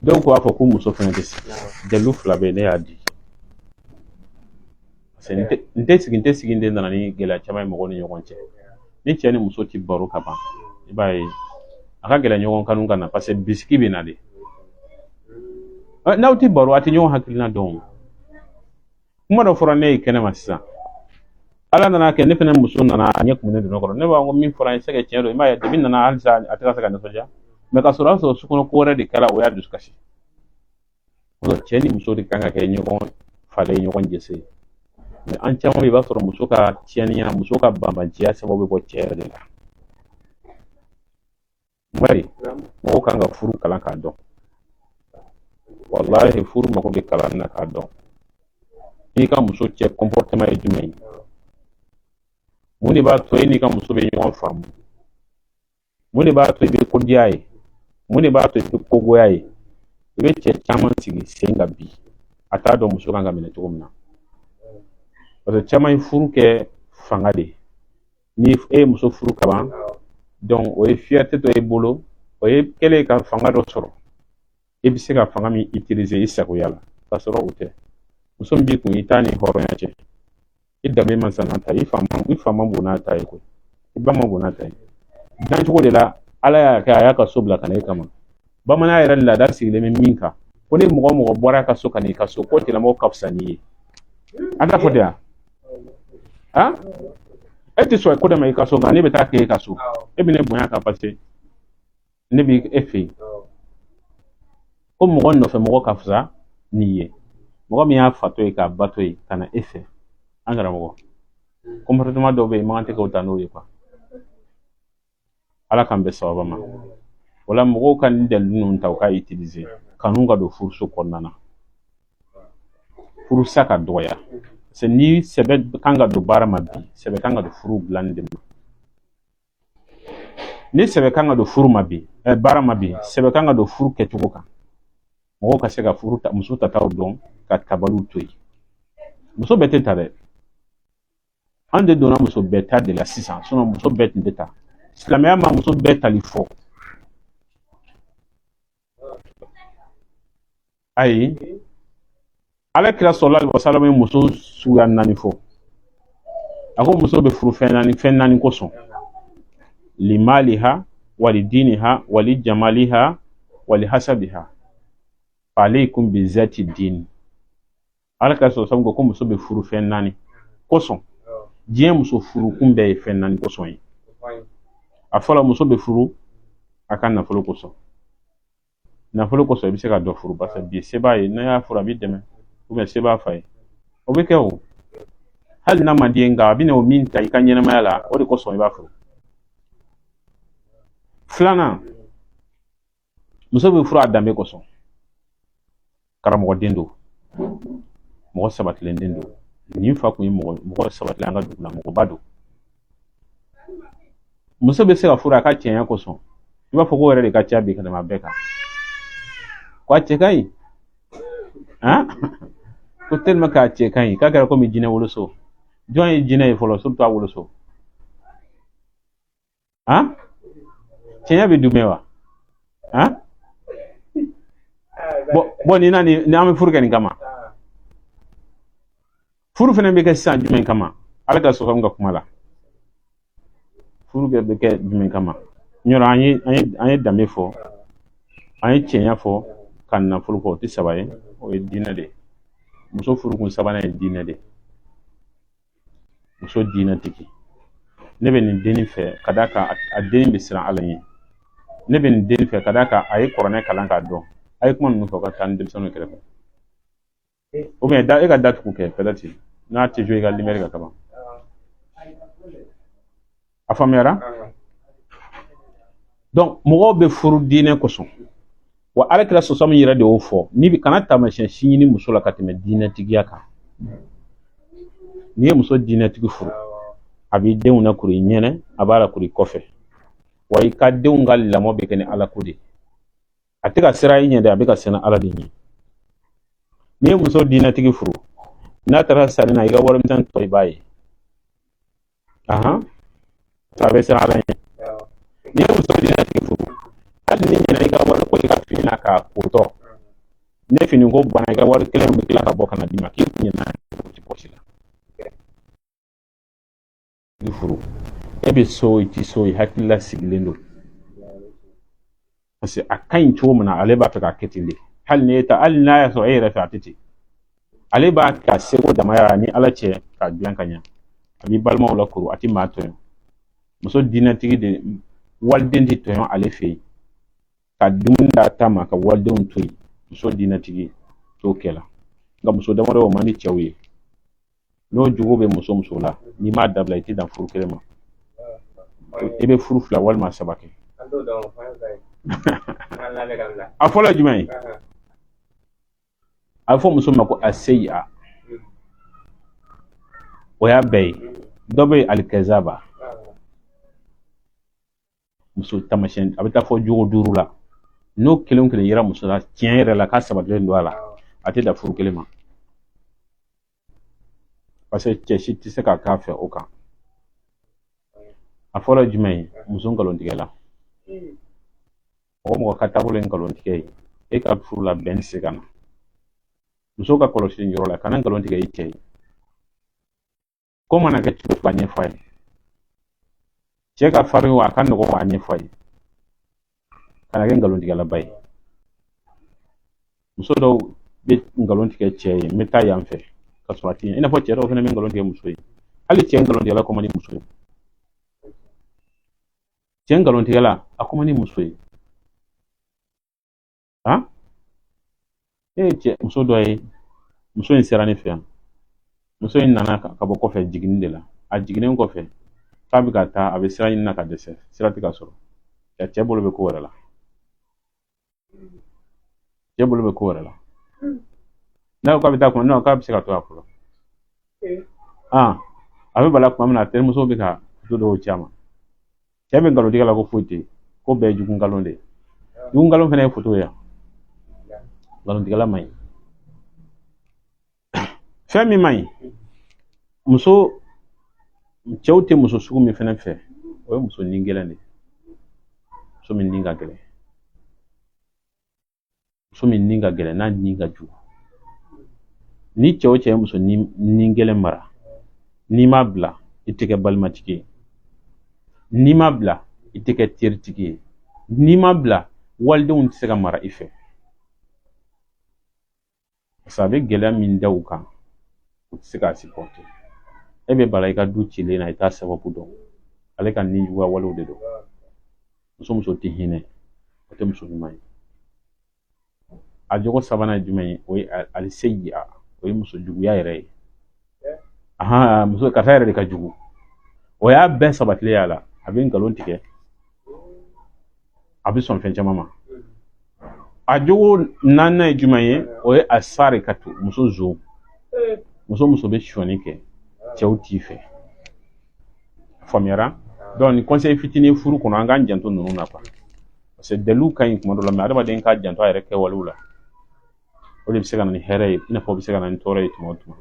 dɔw ko b'a fɔ ko muso fana tɛ sigi dalu 2 bɛ yen ne y'a di parce que n tɛ sigi de nana ni gɛlɛya caman ye mɔgɔw ni ɲɔgɔn cɛ ni cɛ ni muso ti baro ka ban i b'a ye a ka gɛlɛn ɲɔgɔn kanu ka na parce que bisiki bɛ na de n'aw ti baro a tɛ ɲɔgɔn hakilina dɔn kuma dɔ fɔra ne ye kɛnɛ ma sisan Ala nana kɛ ne fana muso nana a ɲɛ kun ne don kɔrɔ ne b'a fɔ min fɔra n ye se ka tiɲɛ don i m'a ye debi nana halisa a tɛ ka se ka nisɔndiya mais ka sɔrɔ a sɔrɔ sukɔnɔ ko wɛrɛ de kɛra o y'a dusukasi cɛ ni muso de kan ka kɛ ɲɔgɔn falen ɲɔgɔn jɛse mais an caman bɛ i b'a sɔrɔ muso ka tiɲɛniya muso ka banbanciya sababu bɛ bɔ cɛ yɛrɛ de la bari mɔgɔw kan ka furu kalan k'a dɔn wallahi furu mago bɛ kalan na k'a dɔn i ka muso cɛ comportement ye jumɛn ye mun de b'a to e n'i ka muso bɛ ɲɔgɔn faamu mun de b'a to i bɛ kodiya ye mun de b'a to i bɛ kogoya ye i bɛ cɛ caman sigi sen ka bi a t'a dɔn muso kan ka minɛ cogo min na parce que caman ye furu kɛ fanga de ni e ye muso furu ka ban donc o ye fierté dɔ i bolo o ye kɛlen ka fanga dɔ sɔrɔ i bɛ se ka fanga min utiliser i sagoya la ka sɔrɔ o tɛ muso min b'i kun i t'a ni hɔrɔnya cɛ i danbe man san ta i fa man bon n'a ta ye koyi i ba man bon n'a ta ye dilancogo de la Ala y'a kɛ a y'a ka so bila ka na e kama bamanan yɛrɛ laada sigilen bɛ min kan ko ni mɔgɔ o mɔgɔ bɔra a ka so ka n'i ka so ko tigilamɔgɔ ka fisa n'i ye an t'a fɔ de yan e tɛ sɔn ko dɔ ma i ka so nka ne bɛ taa kɛ e ka so e bɛ ne bonya kan parce que ne bɛ e fɛ yen ko mɔgɔ nɔfɛ mɔgɔ ka fisa n'i ye mɔgɔ min y'a fatɔ ye k'a batɔ ye ka na e fɛ an karamɔgɔ comportement dɔw bɛ yen i man kan tɛ k'o ta n'o ye quoi Ala k'an bɛ sababa ma wala mɔgɔw ka nin dalilu ninnu ta u k'a utiliser kanu ka don furuso kɔnɔna na furusa ka dɔgɔya parce que ni sɛbɛ kan ka don baara ma bi sɛbɛ kan ka don furu dilanni de ma ni sɛbɛ kan ka don furu ma bi baara ma bi sɛbɛ kan ka don furu kɛcogo kan mɔgɔw ka se ka furu muso tataw dɔn ka tabaliw to yen muso bɛɛ tɛ ta dɛ an de donna muso bɛɛ ta de la sisan muso bɛɛ tun tɛ ta silamɛya ma muso bɛɛ tali fɔ ayi ala kira sallallahu alaihi wasallam ye muso suguya 4 fɔ a ko muso bɛ furu fɛn 4 kosɔn limaliha walidiniha walijamaliha walihasabiha alaykum bizati din ala kira sallallahu alaihi wasallam ko muso bɛ furu fɛn 4 kosɔn diɲɛ muso furu kun bɛɛ ye fɛn 4 kosɔn ye a fɔla muso bɛ furu a ka nafolo kosɔn nafolo kosɔn i bɛ se ka dɔ furu parce que bi se b'a ye n'a y'a furu a b'i dɛmɛ ou bien se b'a fa ye o bɛ kɛ o hali n'a ma di nka a bɛ na o min ta i ka ɲɛnamaya la o de kosɔn i b'a furu filanan muso bɛ furu a danbe kosɔn karamɔgɔ den don mɔgɔ sabatilen den don nin fa kun ye mɔgɔ sabatilen an ka dugu la mɔgɔba don muso bɛ se ka furu a ka cɛnya kosɔn i b'a fɔ ko yɛrɛ de ka ca bi ka tɛmɛ a bɛɛ kan ko a cɛ ka ɲi ko tellement k'a cɛ ka ɲi k'a kɛra komi jinɛ woloso jɔn ye jinɛ ye fɔlɔ surtout a woloso cɛnya bɛ dumɛ wa bon ni an bɛ furu kɛ nin kama furu fana bɛ kɛ sisan jumɛn kama ala ka sɔrɔ ka kuma la furu bɛ kɛ jumɛn kama ɲɔrɔ an ye danbe fɔ an ye cɛnya fɔ ka nafolo fɔ o tɛ saba ye o ye diinɛ de muso furukun sabanan ye diinɛ de muso diinɛ tigi ne bɛ nin denni fɛ ka d'a kan a den bɛ siran ala ɲɛ ne bɛ nin denni fɛ ka d'a kan a ye kɔrɔnɛ kalan k'a dɔn a ye kuma ninnu fɔ ka taa ni denmisɛnninw kɛrɛfɛ ou bien e ka datugu kɛ peut-être n'a tɛ jouer i ka lumière kan kaban a faamuyara donc mɔgɔw bɛ furu diinɛ kosɔn wa ala kira sɔsɔ min yɛrɛ de y'o fɔ ni kana taamasiyɛn si ɲini muso la ka tɛmɛ diinɛtigiya kan n'i ye muso diinɛtigi furu a b'i denw lakuru i ɲɛnɛ a b'a lakuru i kɔfɛ wa i ka denw ka lamɔ bɛ kɛ ni ala ko de a tɛ ka siran i ɲɛ dɛ a bɛ ka siran ala de ɲɛ n'i ye muso diinɛtigi furu n'a taara sanni na i ka warimisɛn tɔ i b'a ye a bɛ siran ala ɲɛ n'i ye muso diinɛtigi furu hali ni ɲɛna i ka wari ko i ka fini na k'a kotɔ ne fini ko bana i ka wari kelen bɛ tila ka bɔ ka na d'i ma k'i ɲɛna o tɛ pɔsi la i furu e bɛ so i tɛ so i hakili la sigilen don parce que a ka ɲi cogo min na ale b'a fɛ k'a kɛ ten de hali n'a y'a sɔrɔ e yɛrɛ fɛ a tɛ ten ale b'a ka seko damaya ni ala cɛ k'a dilan ka ɲɛ a b'i balimaw lakuru a tɛ maa tɔɲɔ muso diinɛtigi de waliden tɛ tɔɲɔ ale fɛ yen ka dumuni d'a ta ma ka walidenw to yen muso diinɛtigi t'o kɛ la nka muso damadɔ o man di cɛw ye n'o jogo bɛ muso la n'i m'a dabila i tɛ dan furu kelen ma i bɛ furu 2 walima 3 kɛ a fɔlɔ jumɛn ye a bɛ fɔ muso ma ko a seya o y'a bɛɛ ye dɔ bɛ alikɛzaba muso tamasiyɛn a bɛ taa fɔ jogo 5 la n'o kelen yera muso la tiɲɛ yɛrɛ la k'a sabatilen don a la a tɛ da furu kelen ma parce que cɛ si tɛ se ka k'a fɛ o kan a fɔlɔ jumɛn ye muso nkalontigɛ la mɔgɔ ka taabolo ye nkalontigɛ ye e ka furu la bɛn se ka na muso ka kɔlɔsi yɔrɔ la kana nkalontigɛ i cɛ ye ko mana kɛ cogo fila ɲɛfɔ a ye cɛ ka farin a ka nɔgɔ a ɲɛfɔ a ye kana kɛ nkalontigɛlaba ye muso dɔw bɛ nkalon tigɛ cɛ ye n bɛ taa yan fɛ ka sɔrɔ a tɛ ɲɛ i n'a fɔ cɛ dɔw fana bɛ nkalon tigɛ muso ye hali cɛ nkalontigɛla ko man di muso ye cɛ nkalontigɛla a ko man di muso ye cɛ muso dɔ ye muso in sera ne fɛ yan muso in nana ka bɔ kɔfɛ jiginni de la a jiginnen kɔfɛ k'a bɛ ka taa a bɛ sira ɲini na ka dɛsɛ sira tɛ ka sɔrɔ cɛ bolo bɛ ko wɛrɛ la cɛ bolo bɛ ko wɛrɛ la n'a ko k'a bɛ taa kuma k'a bɛ se ka to a fɔlɔ a bɛ bala kuma min na a terimuso bɛ ka to dɔw ci a ma cɛ bɛ nkalontigɛ la ko foyi tɛ yen ko bɛɛ ye jugu nkalon de ye jugu nkalon fana ye foto ye nkalontigɛla man ɲi fɛn min man ɲi cɛw tɛ muso sugu min fana fɛ o ye muso ni gɛlɛn de muso min ni ka gɛlɛn muso min ni ka gɛlɛn n'a ni ka jugu ni cɛ o cɛ ye muso ni gɛlɛn mara n'i m'a bila i tɛ kɛ balimatigi ye n'i m'a bila i tɛ kɛ teritigi ye n'i m'a bila walidenw tɛ se ka mara i fɛ parce que a bɛ gɛlɛya min da u kan u tɛ se k'a supporter e bɛ bala i ka du cilen na i t'a sababu dɔn ale ka ni juguya walew de don muso tɛ hinɛ o tɛ muso ɲuman ye a jogo sabanan ye jumɛn ye o ye aliseyiya o ye muso juguya yɛrɛ ye muso karisa yɛrɛ de ka jugu o y'a bɛɛ sabatilen y'a la a bɛ nkalon tigɛ a bɛ sɔn fɛn caman ma a jogo naaninan ye jumɛn ye o ye a sari ka to muso zon muso bɛ sɔnni kɛ cɛw t'i fɛ faamuyara donc ni conseil fitinin furu kɔnɔ an k'an janto ninnu na quoi parce que dalilu ka ɲi kuma dɔ la mais adamaden k'a janto a yɛrɛ kɛwalew la o de bɛ se ka na ni hɛrɛ ye i n'a fɔ o bɛ se ka na ni tɔɔrɔ ye tuma o tuma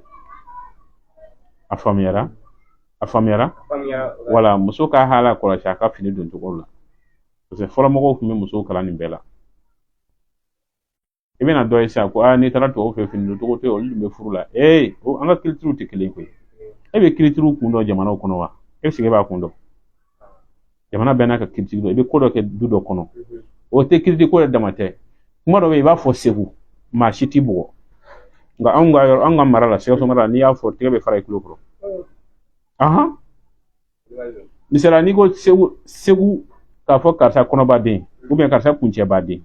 a faamuyara wala muso ka hala kɔlɔsi a ka fini don cogo la parce que fɔlɔ mɔgɔw tun bɛ musow kalan nin bɛɛ la i bɛna dɔ ye sisan ko n'i taara tubabu fɛ fini don cogo tɛ olu tun bɛ furu la an ka culture tɛ kelen koyi e bɛ culture kun dɔn jamanaw kɔnɔ wa e sigi b'a kun dɔn jamana bɛɛ n'a ka culture dɔn i bɛ ko dɔ kɛ du dɔ kɔnɔ o tɛ culture ko yɛrɛ dama tɛ kuma dɔ bɛ yen i b'a fɔ segu maa si t'i bugɔ nka anw ka mara la Sikaso mara la n'i y'a fɔ tigɛ bɛ fara i tulo kɔrɔ misala n'i ko segu k'a fɔ karisa kɔnɔbaden ou bien karisa kuncɛbaden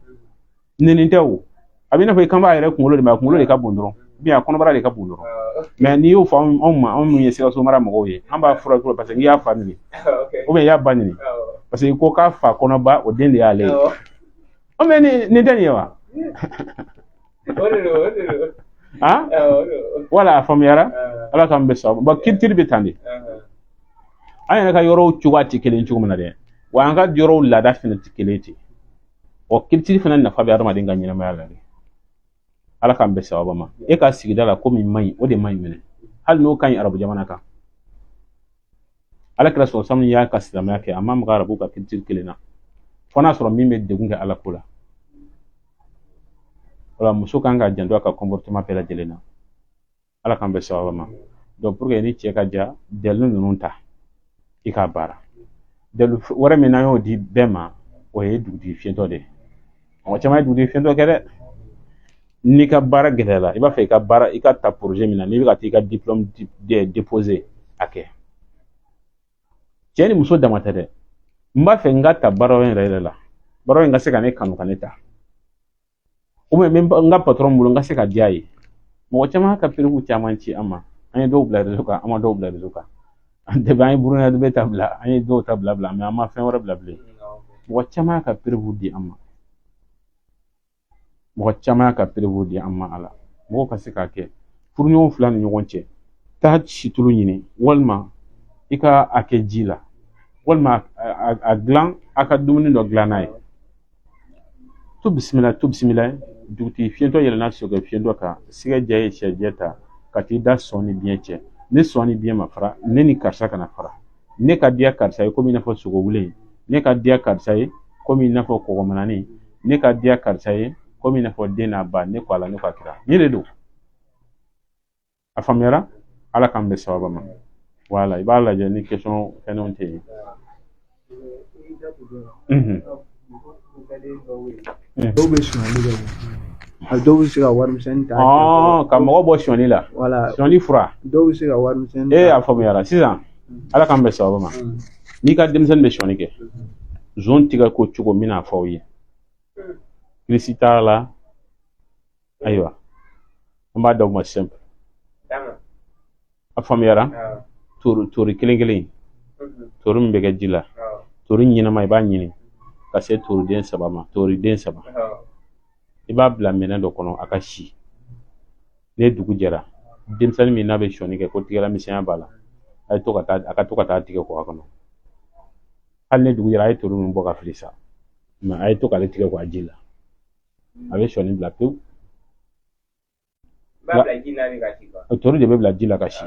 nɛni tɛ o a bɛ i n'a fɔ i kan b'a yɛrɛ kunkolo de ma a kunkolo de ka bon dɔrɔn ou bien a kɔnɔbara de ka bon dɔrɔn mais n'i y'o fɔ anw minnu ye Sikaso mara mɔgɔw ye an b'a fura cogo parce que n'i y'a fa nini ou bien i y'a ba nini parce que i ko k'a fa kɔnɔba o den de y'ale ye mais nin tɛ nin ye wa wala a faamuyara ala k'an bɛ sɔn bon culture bɛ tan de an yɛrɛ ka yɔrɔw cogoya tɛ kelen cogo min na dɛ wa an ka yɔrɔw laada fana tɛ kelen ten culture fana nafa bɛ adamaden ka ɲɛnamaya la de ala k'an bɛ sababa ma e ka sigida la ko min man ɲi o de man ɲi minɛ hali n'o ka ɲi arabu jamana kan ala kɛra sɔrɔ sanu y'a ka silamɛya kɛ a ma maga arabu ka culture kelen na fo n'a sɔrɔ min bɛ degun kɛ ala ko la wala muso kan ka janto a ka comportement bɛɛ lajɛlen na ala k'an bɛ sababa ma donc pour que ni cɛ ka ja dalilu ninnu ta i k'a baara dalilu wɛrɛ min n'an y'o di bɛɛ ma o ye dugutigi fiyɛntɔ de ye mɔgɔ caman ye dugutigi fiyɛntɔ kɛ dɛ n'i ka baara gɛlɛyara i b'a fɛ i ka ta projet min na n'i bɛ ka taa i ka diplôme déposer a kɛ cɛ ni muso dama tɛ dɛ n b'a fɛ n ka ta baara yɛrɛ la baara in ka se ka ne kanu ka ne ta ou bien n ka patron bolo n ka se ka diya ye mɔgɔ caman ka période caman ci an ma an ye dɔw bila réseau kan an ma dɔw bila réseau kan depuis an ye Burukina bɛ ta bila an ye dɔw ta bila mais an ma fɛn wɛrɛ bila bilen mɔgɔ caman ka période di an ma mɔgɔ caman ka période di an ma ala mɔgɔ ka se k'a kɛ furuɲɔgɔn fila ni ɲɔgɔn cɛ taa situlu ɲini walima i ka a kɛ ji la walima a dilan a ka dumuni dɔ dilan n'a ye tu bisimila dugutigi fiyɛntɔ yɛlɛnna sokɛ fiyɛntɔ kan siga ja ye sɛjɛ ta ka t'i da sɔn ni biɲɛ cɛ ne sɔn ni biɲɛ ma fara ne ni karisa kana fara ne ka diya karisa ye komi i n'a fɔ sogo wule ne ka diya karisa ye komi i n'a fɔ kɔgɔmanani ne ka diya karisa ye komi i n'a fɔ den n'a ba ne ko ala ne ka kira ni de don a faamuyara ala k'an bɛ sababa ma wala i b'a lajɛ ni question fɛnɛw tɛ yen dɔw bɛ sonyali kɛ a dɔw bɛ se ka warimisɛnnin ta ka mɔgɔ bɔ sonyali la sonyali fura dɔw bɛ se ka warimisɛnnin ta a faamuyara sisan ala k'an bɛ sababa ma n'i ka denmisɛnnin bɛ sonyali kɛ zon tigɛ ko cogo min n'a fɔ aw ye kirisi t'a la ayiwa an b'a d'aw ma simple a faamuyara tori kelen kelen tori min bɛ kɛ ji la tori ɲɛnama i b'a ɲini ka se toriden 3 ma toriden 3 i b'a bila minɛn dɔ kɔnɔ a ka si ne dugu jɛra denmisɛnnin min n'a bɛ sɔnni kɛ ko tigɛla misɛnya b'a la a ka to ka taa tigɛ kɔ a kɔnɔ hali ne dugu jɛra a ye toro min bɔ ka fili sa mais a ye to k'ale tigɛ kɔ a ji la a bɛ sɔnni bila pewu tori de bɛ bila ji la ka si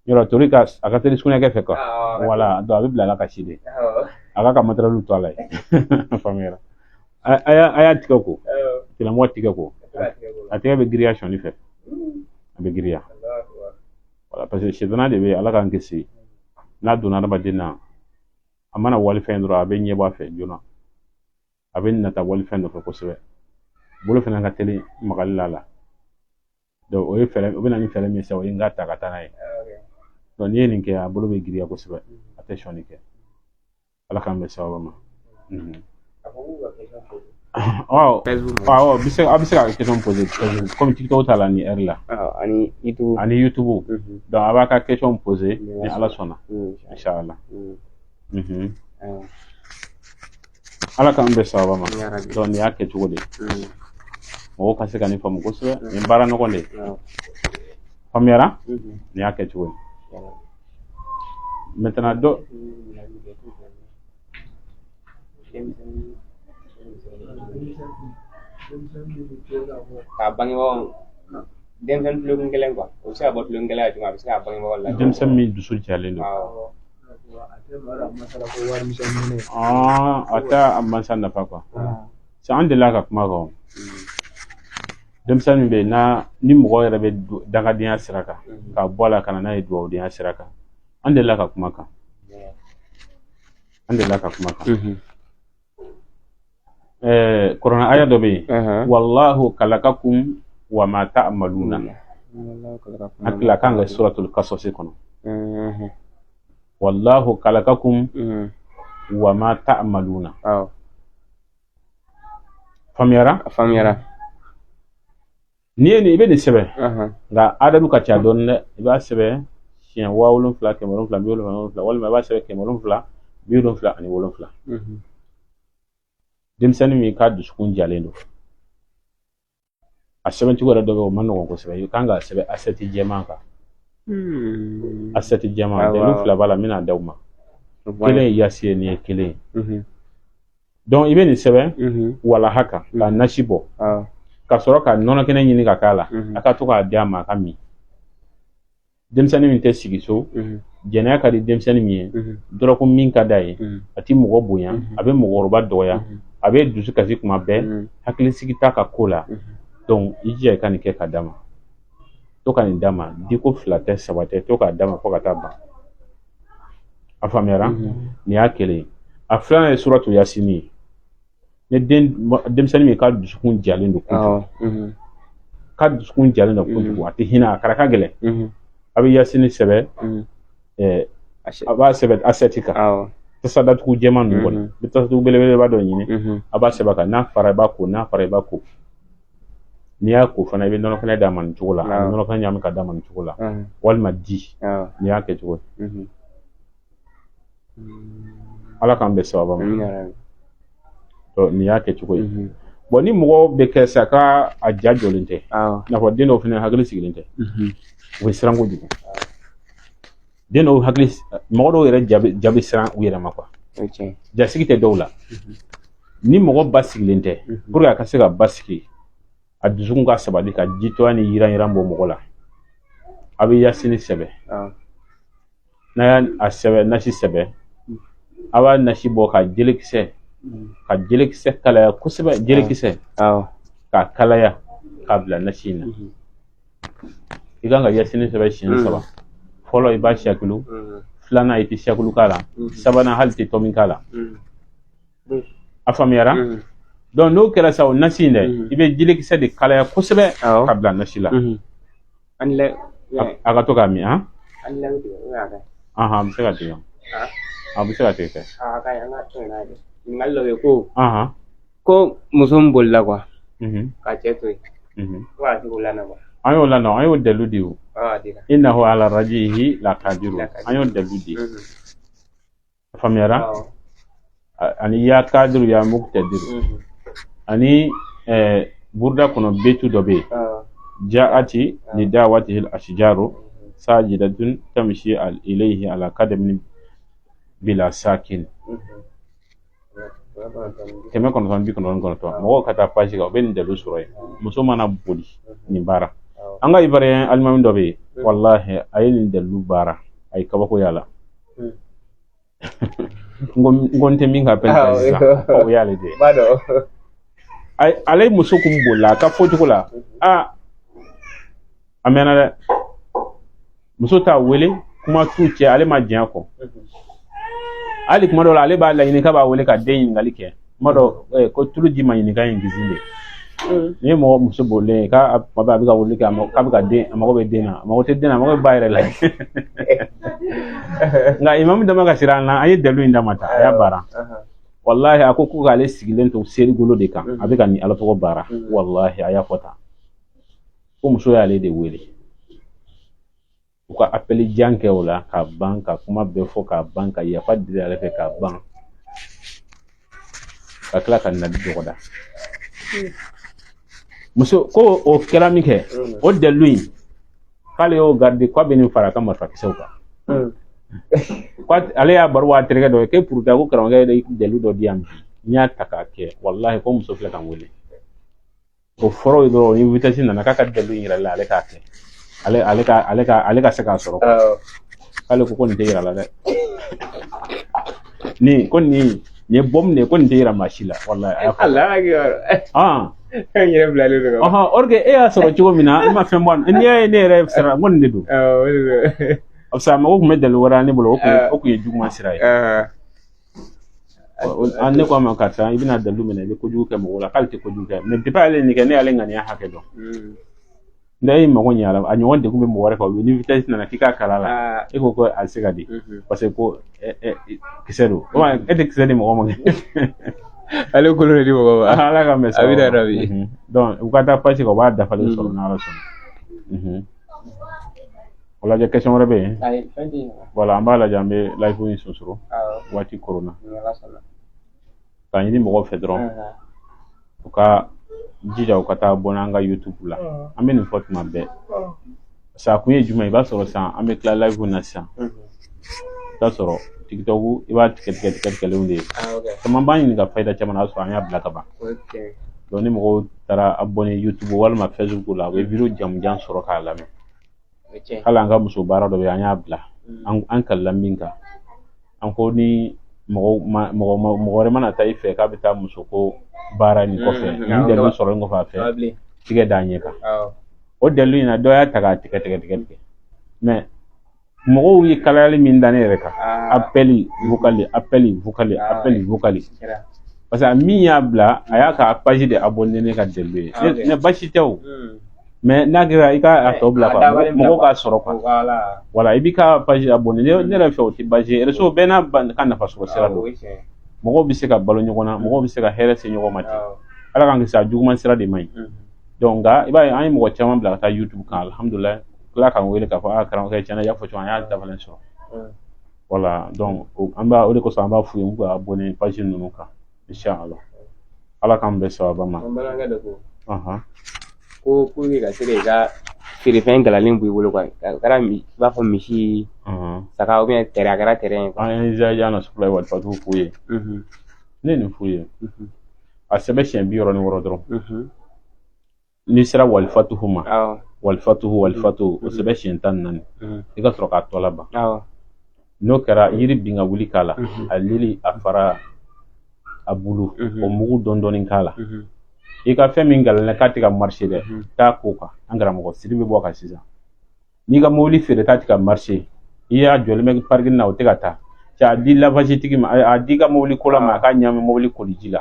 yɔrɔ tori a ka teli sugunɛkɛ fɛ quoi voilà donc a bɛ bila a la ka si de a k'a ka matériel to a la ye faamuyara a y'a tigɛ ko tigilamɔgɔ tigɛ ko a tɛgɛ bɛ giriya sɔnni fɛ a bɛ giriya voilà parce que sitana de bɛ ala k'an kisi n'a donna adamaden na a mana walifɛn dɔrɔn a bɛ ɲɛ bɔ a fɛ joona a bɛ nata walifɛn nɔfɛ kosɛbɛ bolo fana ka teli magali la donc o ye fɛɛrɛ o bɛ na ni fɛɛrɛ min sisan o ye n ka ta ka taa n'a ye donc n'i ye nin kɛ a bolo bɛ giriya kosɛbɛ a tɛ sɔnni kɛ ala k'an bɛ sababa ma aw bɛ se ka question poser comme TikTok t'a la ni heure la ani YouTube donc a b'a ka question poser ni ala sɔnna inchallah ala k'an bɛ sababa ma donc nin y'a kɛ cogo de mɔgɔw ka se ka nin faamu kosɛbɛ nin baara nɔgɔn de faamuyara nin y'a kɛ cogo ye maintenant dɔ ka bangebagaw denmisɛnnin tulokun kelen quoi o bɛ se ka bɔ tulokun kelen cogo a bɛ se ka bangebagaw la denmisɛnnin min dusu jalen don a tɛ a mansa nafa quoi c'est an delila ka kuma kan denmisɛnnin bɛ ni mɔgɔ yɛrɛ bɛ dangadenya sira kan ka bɔ a la ka na n'a ye dugawudenya sira kan an delila ka kuma kan Qur'an aya dɔ bɛ yen wallahu kalakakum wa ma ta'maluna a tila kan ka suratul Qasas kɔnɔ wallahu kalakakum wa ma ta'maluna faamuyara n'i ye nin i bɛ nin sɛbɛn nka adamu ka ca dɔɔnin dɛ i b'a sɛbɛn siɲɛ 7,000 7,777 walima i b'a sɛbɛn 777 denmisɛnnin min ka dusukun jalen don a sɛbɛncogo yɛrɛ dɔ bɛ o ma nɔgɔn kosɛbɛ i kan ka sɛbɛn asɛti jɛman kan asɛti jɛman dɛlu 2 b'a la n bɛna d'aw ma kelen ye yasi ye nin ye kelen ye donc i bɛ nin sɛbɛn walaha kan ka nasi bɔ ka sɔrɔ ka nɔnɔ kɛnɛ ɲini ka k'a la a ka to k'a di a ma a ka min denmisɛnnin min tɛ sigi so jɛnɛya ka di denmisɛnnin min ye dɔrɔko min ka d'a ye a ti mɔgɔ bonya a bɛ mɔgɔkɔrɔba dɔgɔya a bɛ dusu kasi kuma bɛɛ hakilisigi t'a ka ko la donc i jija i ka nin kɛ ka d'a ma to ka nin d'a ma diko 2 tɛ 3 tɛ to k'a d'a ma fo ka taa ban a faamuyara nin y'a kelen a filanan ye suratu yasini ye ni denmisɛnnin min ka dusukun jalen don kojugu a tɛ hinɛ a kɛra ka gɛlɛn a bɛ yasini sɛbɛn a b'a sɛbɛn asɛti kan tasa datugu jɛman ninnu kɔni i bɛ tasatugu belebeleba dɔ ɲini a b'a sɛbɛn kan n'a fara i b'a ko n'i y'a ko fana i bɛ nɔnɔ kɛnɛ d'a ma nin cogo la a bɛ nɔnɔ kɛnɛ ɲagami ka d'a ma nin cogo la walima di n'i y'a kɛ cogo ye ala k'an bɛ sababa ma nin y'a kɛ cogo ye bon ni mɔgɔ bɛ kɛ sa ka a ja jɔlen tɛ i n'a fɔ den dɔw fana hakili sigilen tɛ u bɛ siran kojugu den dɔw mɔgɔ dɔw yɛrɛ ja bɛ siran u yɛrɛ ma quoi jasigi tɛ dɔw la ni mɔgɔ ba sigilen tɛ pour que a ka se ka ba sigi a dusukun ka sabali ka jitoya ni yiran bɔ mɔgɔ la a bɛ yasini sɛbɛn n'a y'a sɛbɛn nasi sɛbɛn a b'a nasi bɔ ka jelekisɛ kalaya kosɛbɛ jelekisɛ ka kalaya k'a bila nasi in na i kan ka yasini sɛbɛn siɲɛ 3 fɔlɔ i b'a siyakulu filanan i tɛ siyakulu k'a la sabanan hali tɛ tɔmin k'a la a faamuyara donc n'o kɛra sa o nasi in dɛ i bɛ jelekisɛ de kalaya kosɛbɛ ka bila nasi la a ka to k'a min a bɛ se ka tigɛ a bɛ se ka tigɛ ɲininkali dɔ bɛ ko muso min bolila quoi ka cɛ to yen ko a t'o lana quoi an y'o lamɛn an y'o dalilu di o innahu ala rajihi laqadiru an y'o dalilu di faamuyara ani ya kadiru ya muqtadiru ani burda kono betu dobe ja'ati li da'watihi al-ashjaru sajidatun tamshi ilayhi ala qadamin bila sakin keme kono tan bi kono to mo kata page ga ben de lusuro muso mana boli ni bara anga ibare almam dobe wallahi ayin de lu bara ay kabako yala ngonte minga penta sa o yale de bado ay alay muso kum bola ka foti kula amena muso ta wele kuma tuce ale ma jiya ko ali kuma dola ale ba la yini ka ba wele ka den ngali ke modo ko tulu ji ma yini ka yin gizinde ni mo muso bolle ka ba bi ka wele ka bi ka den ma ko be dena ma ko te dena ma ko bayre la nga imam dama ka sirana ayi dalu inda mata ya bara wallahi akoko ka ale sigilen to seri golo de kan abika ni ala to bara wallahi aya fota ko muso ya ale de wele uka appeli janke wala ka banka kuma be fo ka banka ya fadde ala fe ka ban ka kala kan na dogoda muso ko o kelami ke o de lui kale o garde ko be ni fara ka marfa ki sawka kwat ale ya barwa terga do ke pour da ko kranga de lu do diam nya taka ke wallahi ko muso fla kan wele ko foro do invitation na ka de lui ira la ale ka ke ale ka se ka soro kale ko nte ira la de ni ko ni bom ne ko nte ira mashila wallahi Allah akbar yere blale do orge e ya soro chugo mina ma fembon ni ne re sara mon de do afsa ma ko medel wara ni bolo ko ku yejuma sirai anne ko ma kata ibina dalu mina ko jugo ke mo wala kalte ko jugo ne de pa ale ni ke ne ale ngani ha ke do ndai ma gonya la anyo wonde kumbe mo wara ko ni vitesse na kika kalala e ko asigadi parce que ko kisero o ma e de kisedi mo mo ale ko le di mo ala ka mesa abida rabi donc ukata pasi ko ba da fale so na la so wala je question rebe ay fendi wala ambala jambe life ni sosoro wati corona kan ni mo fedron uka jija ukata bonanga YouTube la ambe ni Fatima be sa kunye juma iba soro sa ambe kla live na sa ta soro TikTok iba tiket kele unde sama bani ni ga faida chama na so anya blaka ba doni mo tara abonné YouTube wala ma Facebook la we video jam soro kala me kala nga muso bara do be anya bla an kallan minka an ko ni mo re mana tay fe ka bita muso ko bara ni ko fe ni de lu soro ngo fa fe tige danye ka o de lu ina do ya taga tike mais mo wi kalali min dane reka appeli vocali parce que mi ya bla aya ka page de abonné ne ka delbe ne bashi tew mais nagira ika atobla ka mo ka soro ko wala ibika page abonné ne la fe o ti baje reso bena kan na faso sira do mo bi se ka balo nyogona mo bi se ka here se nyogo mati ala kan sa juguma sira de mai donc ga iba ay mo chama bla ta YouTube kan alhamdulillah kala kan wele ka fa akran ka chana ya fo chwa ya da valen so voilà donc amba o de ko sa amba fu ngu abonné page nunu ka inshallah ala kan be so ba ma ko puri ga sire ga sire fen galalin bu wolo kwa kara mi ba fo mishi saka o bien gara terrain ko an ja na supply wat fatu fuye ne ni fuye a sebe shen bi ron woro dron ni sira wal fatuhuma wal fatuhu o sebe shen tan nan e ka tro ka tola ba no kara yiri binga wuli kala alili afara abulu o mugu dondonin kala ika femi ngal na katika marché de ta koka angara mo siribe boka sisa ni ga moli fere katika marché iya jolme pargin na otegata cha di lavage tigi ma a diga moli kola ma ka nyame moli kolijila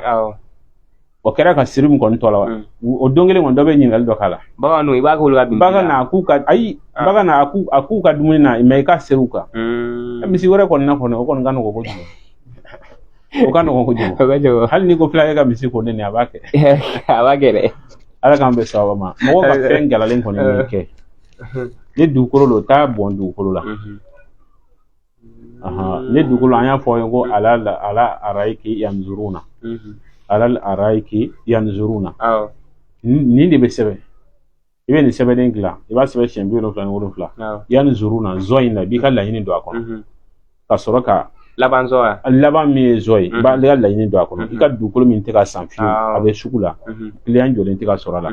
o kera ka sirim kon tola o dongele ngon dobe nyingal do kala baga no iba ko luga baga na akuka ai baga na akuka dumina me ka seruka misi wore kon na kono kon ngano ko gojo o kanu ko jogo hal ni ko flaga misi ko ne abake re ala kan be sawa ma mo ka fengala len ko ne ke ne du ko lo ta bon du ko la ne du ko anya fo ngo ala araiki yanzuruna ala araiki yanzuruna nin de bɛ sɛbɛn i bɛ nin sɛbɛnden dilan i b'a sɛbɛn siɲɛ 77 yanni zuru na zɔ in na i b'i ka laɲini don a kɔnɔ ka sɔrɔ ka laban min ye zɔ ye i b'a ka laɲini don a kɔnɔ i ka dugukolo min tɛ ka san fiyewu a bɛ sugu la client jɔlen tɛ ka sɔrɔ a la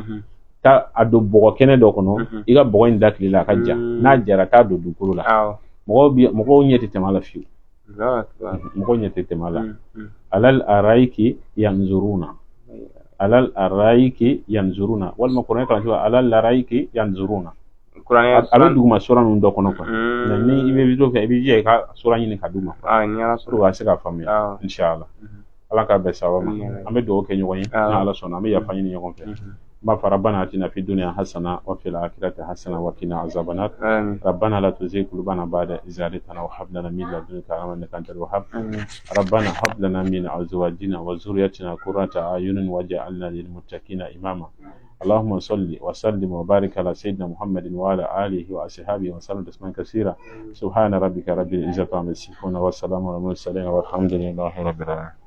taa a don bɔgɔ kɛnɛ dɔ kɔnɔ i ka bɔgɔ in da tile la a ka ja n'a jara taa don dugukolo la mɔgɔw ɲɛ tɛ tɛmɛ a la fiyewu mɔgɔw ɲɛ tɛ tɛmɛ a la alal arayiki yanzuruna walima kuranɛ kalanci alal arayiki yanzuruna a bɛ duguma sura ninnu dɔ kɔnɔ quoi ni i bɛ video kɛ i bɛ jija i ka sura ɲini ka d'u ma pour a se ka faamuya inshallah ala k'a bɛn sababa ma an bɛ dugawu kɛ ɲɔgɔn ye ni ala sɔnna an bɛ yafa ɲini ɲɔgɔn fɛ ربنا آتنا في الدنيا حسنة وفي الآخرة حسنة وقنا عذاب النار ربنا لا تزغ قلوبنا بعد إذ هديتنا وهب لنا من لدنك رحمة إنك أنت الوهاب ربنا هب لنا من أزواجنا وذريتنا قرة أعين واجعلنا للمتقين إماما اللهم صل وسلم وبارك على سيدنا محمد وعلى آله وأصحابه وسلم تسليما كثيرا سبحان ربك رب العزة عما يصفون والسلام على المرسلين والحمد لله رب العالمين